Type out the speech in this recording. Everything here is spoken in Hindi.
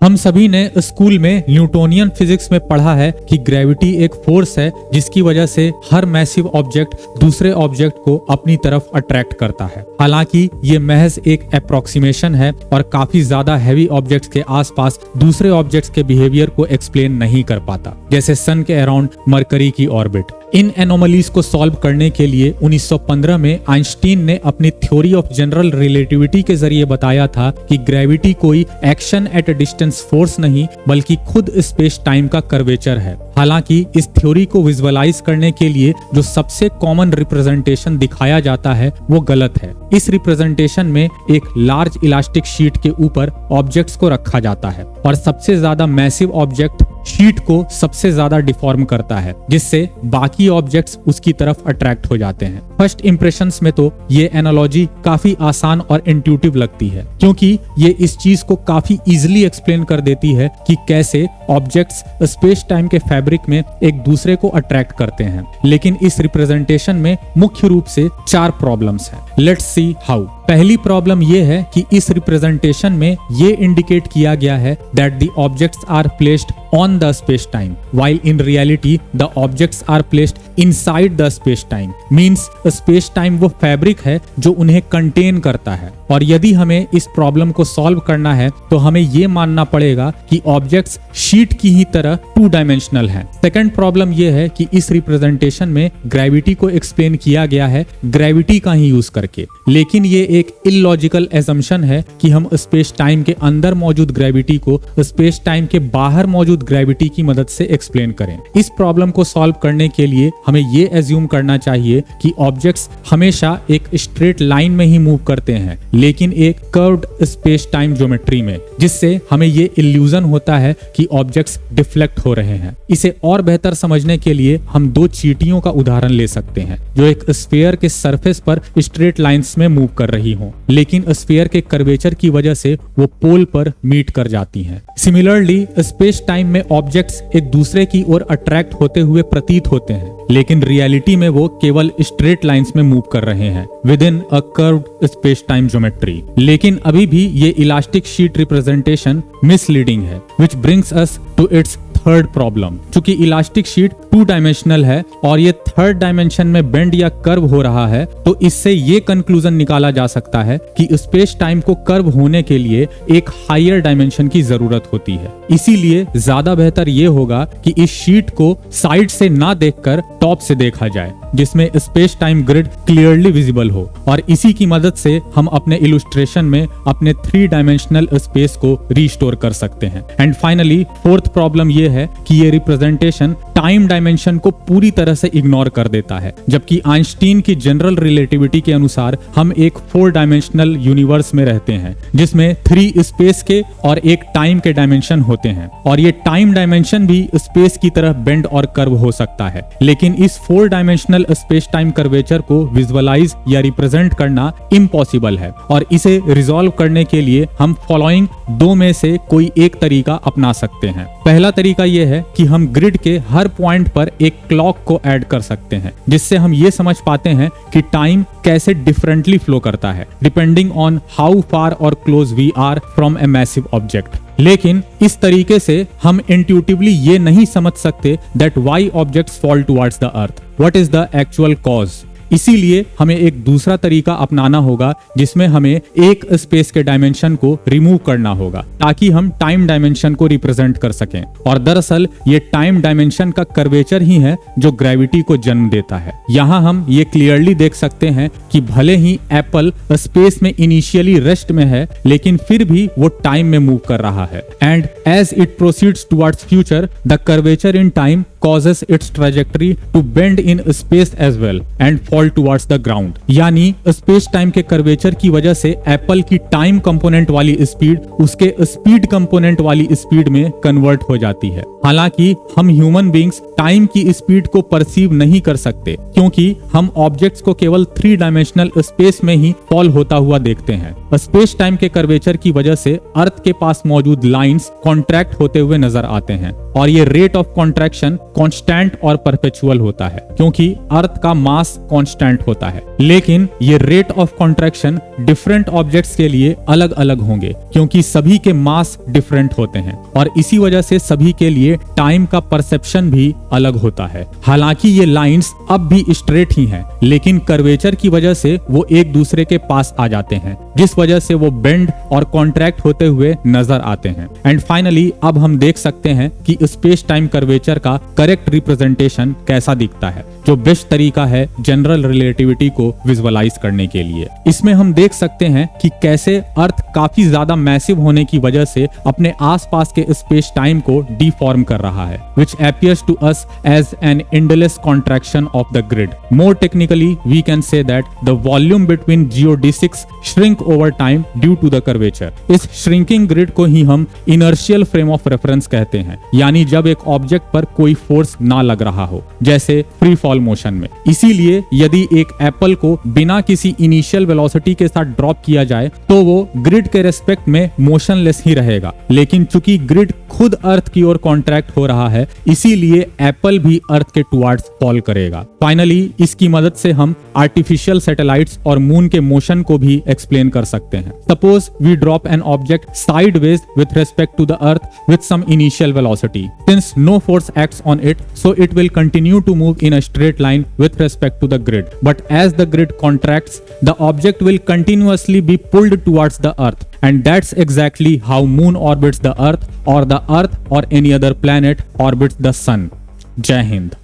हम सभी ने स्कूल में न्यूटोनियन फिजिक्स में पढ़ा है कि ग्रेविटी एक फोर्स है जिसकी वजह से हर मैसिव ऑब्जेक्ट दूसरे ऑब्जेक्ट को अपनी तरफ अट्रैक्ट करता है। हालांकि ये महज एक अप्रोक्सीमेशन है और काफी ज्यादा हैवी ऑब्जेक्ट्स के आसपास दूसरे ऑब्जेक्ट्स के बिहेवियर को एक्सप्लेन नहीं कर पाता, जैसे सन के अराउंड मरकरी की ऑर्बिट। इन एनोमलीज को सॉल्व करने के लिए 1915 में आइंस्टीन ने अपनी थ्योरी ऑफ जनरल रिलेटिविटी के जरिए बताया था कि ग्रेविटी कोई action at a distance force नहीं बल्कि खुद स्पेस टाइम का कर्वेचर है। हालांकि इस थ्योरी को विजुअलाइज करने के लिए जो सबसे कॉमन रिप्रेजेंटेशन दिखाया जाता है वो गलत है। इस रिप्रेजेंटेशन में एक लार्ज इलास्टिक शीट के ऊपर ऑब्जेक्ट्स को रखा जाता है और सबसे ज्यादा मैसिव ऑब्जेक्ट शीट को सबसे ज्यादा डिफॉर्म करता है, जिससे बाकी ऑब्जेक्ट्स उसकी तरफ अट्रैक्ट हो जाते हैं। फर्स्ट इंप्रेशंस में तो ये एनालॉजी काफी आसान और इंट्यूटिव लगती है, क्योंकि ये इस चीज को काफी इजीली एक्सप्लेन कर देती है कि कैसे ऑब्जेक्ट्स स्पेस टाइम के फैब्रिक में एक दूसरे को अट्रैक्ट करते हैं। लेकिन इस रिप्रेजेंटेशन में मुख्य रूप से 4 प्रॉब्लम्स हैं। Let's see how. पहली प्रॉब्लम ये है कि इस रिप्रेजेंटेशन में ये इंडिकेट किया गया है that the objects are placed on the space time while in reality the objects are placed inside the space time। Means space time वो फैब्रिक है जो उन्हें कंटेन करता है, और यदि हमें इस प्रॉब्लम को सॉल्व करना है तो हमें ये मानना पड़ेगा कि ऑब्जेक्ट्स शीट की ही तरह 2 डायमेंशनल हैं। सेकंड प्रॉब्लम ये है कि इस रिप्रेजेंटेशन में ग्रेविटी को एक्सप्लेन किया गया है ग्रेविटी का ही यूज करके, लेकिन ये एक इलॉजिकल एजम्पशन है कि हम स्पेस टाइम के अंदर मौजूद ग्रेविटी को स्पेस टाइम के बाहर मौजूद ग्रेविटी की मदद से एक्सप्लेन करें। इस प्रॉब्लम को सॉल्व करने के लिए हमें ये एज्यूम करना चाहिए कि ऑब्जेक्ट्स हमेशा एक स्ट्रेट लाइन में ही मूव करते हैं, लेकिन एक कर्व्ड स्पेस टाइम ज्योमेट्री में, जिससे हमें ये इल्यूजन होता है कि ऑब्जेक्ट्स डिफ्लेक्ट हो रहे हैं। इसे और बेहतर समझने के लिए हम 2 चींटियों का उदाहरण ले सकते हैं जो एक स्फीयर के सरफेस पर स्ट्रेट लाइंस में मूव कर रही हों, लेकिन स्फीयर के कर्वेचर की वजह से वो पोल पर मीट कर जाती हैं। सिमिलरली स्पेस टाइम में ऑब्जेक्ट्स एक दूसरे की ओर अट्रैक्ट होते हुए प्रतीत होते हैं, लेकिन रियलिटी में वो केवल स्ट्रेट लाइंस में मूव कर रहे हैं within a curved space time geometry. लेकिन अभी भी ये इलास्टिक शीट रिप्रेजेंटेशन मिसलीडिंग है, which brings us to its third problem. चूंकि इलास्टिक शीट 2 डायमेंशनल है और ये थर्ड डायमेंशन में बेंड या कर्व हो रहा है, तो इससे ये कंक्लूजन निकाला जा सकता है कि स्पेस टाइम को कर्व होने के लिए एक हायर डायमेंशन की जरूरत होती है। इसीलिए ज्यादा बेहतर ये होगा कि इस शीट को साइड से ना देखकर टॉप से देखा जाए, जिसमें space time grid clearly visible हो, और इसी की मदद से हम अपने इलस्ट्रेशन में अपने 3 डायमेंशनल स्पेस को रिस्टोर कर सकते हैं। एंड फाइनली फोर्थ प्रॉब्लम ये है कि ये रिप्रेजेंटेशन टाइम डायमेंशन को पूरी तरह से इग्नोर कर देता है, जबकि आइंस्टीन की जनरल रिलेटिविटी के अनुसार हम एक 4 डायमेंशनल यूनिवर्स में रहते हैं, जिसमें 3 स्पेस के और एक टाइम के डायमेंशन होते हैं, और ये टाइम डायमेंशन भी स्पेस की तरह बेंड और कर्व हो सकता है। लेकिन इस 4 डायमेंशनल स्पेस टाइम कर्वेचर को विजुअलाइज या रिप्रेजेंट करना इम्पॉसिबल है, और इसे रिजॉल्व करने के लिए हम फॉलोइंग 2 में से कोई एक तरीका अपना सकते हैं। पहला तरीका यह है कि हम ग्रिड के हर पॉइंट पर एक क्लॉक को ऐड कर सकते हैं, जिससे हम ये समझ पाते हैं कि टाइम कैसे डिफरेंटली फ्लो करता है डिपेंडिंग ऑन हाउ फार और close we are from a massive object. लेकिन इस तरीके से हम इंट्यूटिवली ये नहीं समझ सकते that why objects fall towards the earth, what is the actual cause. इसीलिए हमें एक दूसरा तरीका अपनाना होगा जिसमें हमें एक स्पेस के डायमेंशन को रिमूव करना होगा ताकि हम टाइम डायमेंशन को रिप्रेजेंट कर सकें। और दरअसल ये टाइम डायमेंशन का कर्वेचर ही है जो ग्रेविटी को जन्म देता है। यहाँ हम ये क्लियरली देख सकते हैं कि भले ही एप्पल स्पेस में इनिशियली रेस्ट में है, लेकिन फिर भी वो टाइम में मूव कर रहा है। And as it proceeds towards future, the curvature in time causes its trajectory to bend in space as well and fall towards the ground। यानी स्पेस टाइम के कर्वेचर की वजह से एप्पल की टाइम कंपोनेंट वाली स्पीड उसके स्पीड कंपोनेंट वाली स्पीड में कन्वर्ट हो जाती है। हालांकि हम ह्यूमन बींग्स टाइम की स्पीड को परसीव नहीं कर सकते, क्योंकि हम ऑब्जेक्ट्स को केवल 3 डायमेंशनल स्पेस में ही फॉल होता हुआ देखते हैं। स्पेस टाइम के कर्वेचर की वजह से अर्थ के पास मौजूद लाइंस कॉन्ट्रैक्ट होते हुए नजर आते हैं और ये रेट ऑफ कॉन्ट्रैक्शन कांस्टेंट और परपेचुअल होता है क्योंकि अर्थ का मास कांस्टेंट होता है। लेकिन ये rate of contraction different objects के लिए अलग अलग होंगे क्योंकि सभी के मास डिफरेंट होते हैं और इसी वजह से सभी के लिए टाइम का परसेप्शन भी अलग होता है। हालांकि ये लाइंस अब भी स्ट्रेट ही हैं, लेकिन कर्वेचर की वजह से वो एक दूसरे के पास आ जाते हैं जिस वजह से वो बेंड और कॉन्ट्रैक्ट होते हुए नजर आते हैं। एंड फाइनली अब हम देख सकते हैं कि स्पेस टाइम कर्वेचर का करेक्ट रिप्रेजेंटेशन कैसा दिखता है, जो बेस्ट तरीका है जनरल रिलेटिविटी को विजुअलाइज करने के लिए। इसमें हम देख सकते हैं कि कैसे अर्थ काफी ज्यादा मैसिव होने की वजह से अपने आसपास के स्पेस टाइम को डिफॉर्म कर रहा है, which appears to us as an endless contraction of the grid. More technically, we can say that the volume between geodesics shrink over time due to the curvature. इस shrinking grid को ही हम inertial frame of reference कहते हैं, यानी जब एक ऑब्जेक्ट पर कोई फोर्स ना लग रहा हो, जैसे फ्री फॉल मोशन में। इसीलिए यदि एक एप्पल को बिना किसी इनिशियल वेलोसिटी के साथ ड्रॉप किया जाए तो वो ग्रिड के रेस्पेक्ट में मोशनलेस ही रहेगा, लेकिन चूंकि ग्रिड खुद अर्थ की ओर कॉन्ट्रैक्ट हो रहा है इसीलिए एप्पल भी अर्थ के टुवर्ड्स फॉल करेगा। फाइनली इसकी मदद से हम आर्टिफिशियल सैटेलाइट्स और मून के मोशन को भी एक्सप्लेन कर सकते हैं। Suppose we drop an object sideways with respect to the earth with some initial velocity, since no force acts on it so it will continue to move in a straight line with respect to the grid, but as the grid contracts the object will continuously be pulled towards the earth, and that's exactly how moon orbits the earth or any other planet orbits the sun. Jai Hind.